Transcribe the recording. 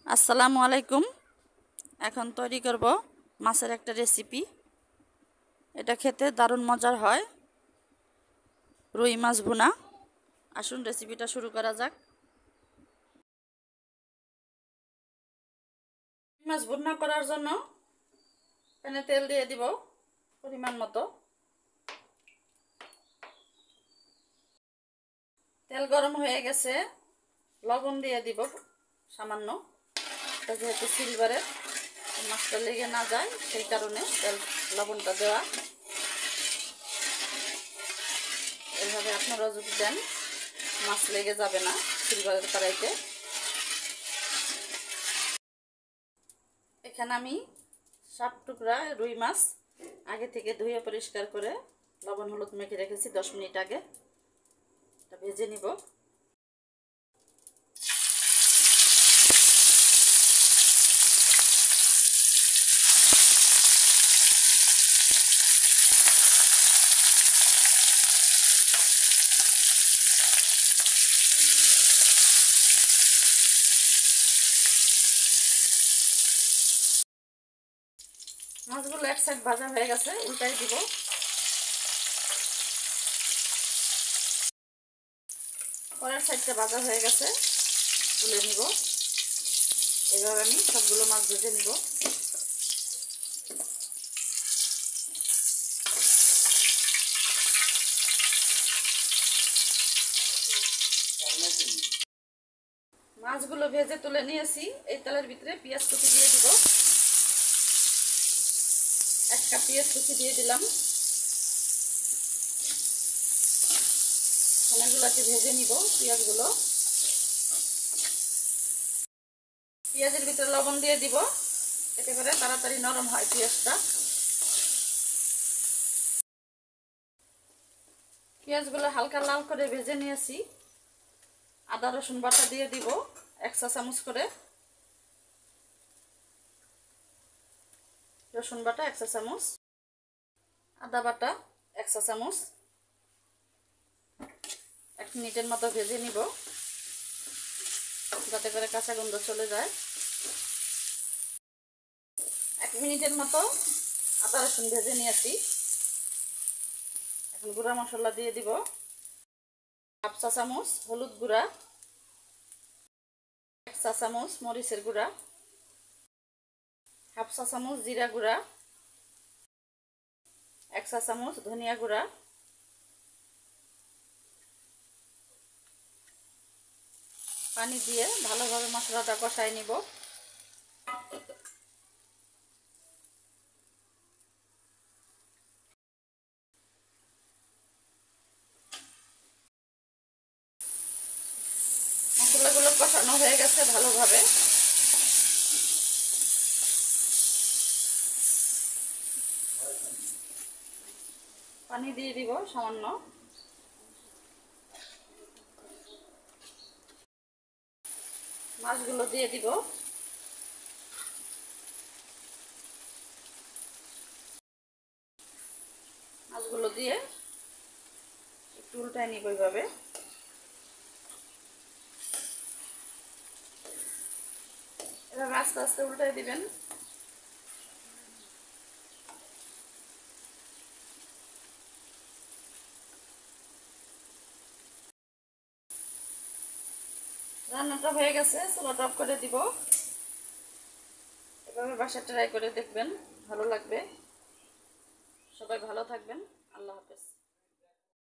আসসালামু আলাইকুম। এখন তৈরি করব মাছের একটা রেসিপি। এটা খেতে দারুণ মজার হয়, রুই মাছ ভুনা। আসুন রেসিপিটা শুরু করা যাক। রুই মাছ ভুনা করার জন্য প্যানে তেল দিয়ে দিব পরিমাণ মতো। তেল গরম হয়ে গেছে, লবণ দিয়ে দিব সামান্য। এটা যেহেতু সিলভারের, মাছটা লেগে না যায় সেই কারণে লবণটা দেওয়া। এভাবে আপনারা যদি দেন মাছ লেগে যাবে না সিলভারের কড়াইতে। এখানে আমি 7 টুকরা রুই মাছ আগে থেকে ধুয়ে পরিষ্কার করে লবণ হলুদ মেখে রেখেছি 10 মিনিট আগে। এটা ভেজে নিব। মাছগুলো এক সাইড ভাজা হয়ে গেছে, উল্টাই দিব। পরের সাইডটা ভাজা হয়ে গেছে, তুলে নিব। এবার আমি সবগুলো মাছ ভেজে নিব। মাছগুলো ভেজে তুলে নিয়েছি। এই তেলের ভিতরে পেঁয়াজ কুচি দিয়ে দিব। 1 কাপ পেঁয়াজ কুচি দিয়ে দিলাম। এগুলোকে ভেজে নিব। পেঁয়াজের ভিতরে লবণ দিয়ে দিব, এতে করে তাড়াতাড়ি নরম হয় পেঁয়াজটা। পেঁয়াজগুলো হালকা লাল করে ভেজে নিয়েছি। আদা রসুন বাটা দিয়ে দিব 1 চা চামচ করে। রসুন বাটা 1 চা চামচ, আদা বাটা 1 চা চামচ। 1 মিনিটের মতো ভেজে নিব, যাতে করে কাঁচা গন্ধ চলে যায়। 1 মিনিটের মতো আদা রসুন ভেজে নিয়েছি। এখন গুঁড়া মশলা দিয়ে দিব। 1/2 চা চামচ হলুদ গুঁড়া, 1 চা চামচ মরিচের গুঁড়া, 1/2 চা চামচ জিরা গুঁড়া, 1 চা চামচ ধনিয়া গুঁড়া। পানি দিয়ে ভালোভাবে মশলাটা কষাই নিব। মশলাগুলো কষানো হয়ে গেছে ভালোভাবে। পানি দিয়ে দিব সামান্য। মাছগুলো দিয়ে দিব। মাছগুলো দিয়ে একটু উল্টায় নিব এইভাবে। এভাবে আস্তে আস্তে উল্টায় দিবেন। রান্নাটা হয়ে গেছে, চুলাটা অফ করে দিব। এভাবে বাসায় ট্রাই করে দেখবেন, ভালো লাগবে। সবাই ভালো থাকবেন। আল্লাহ হাফেজ।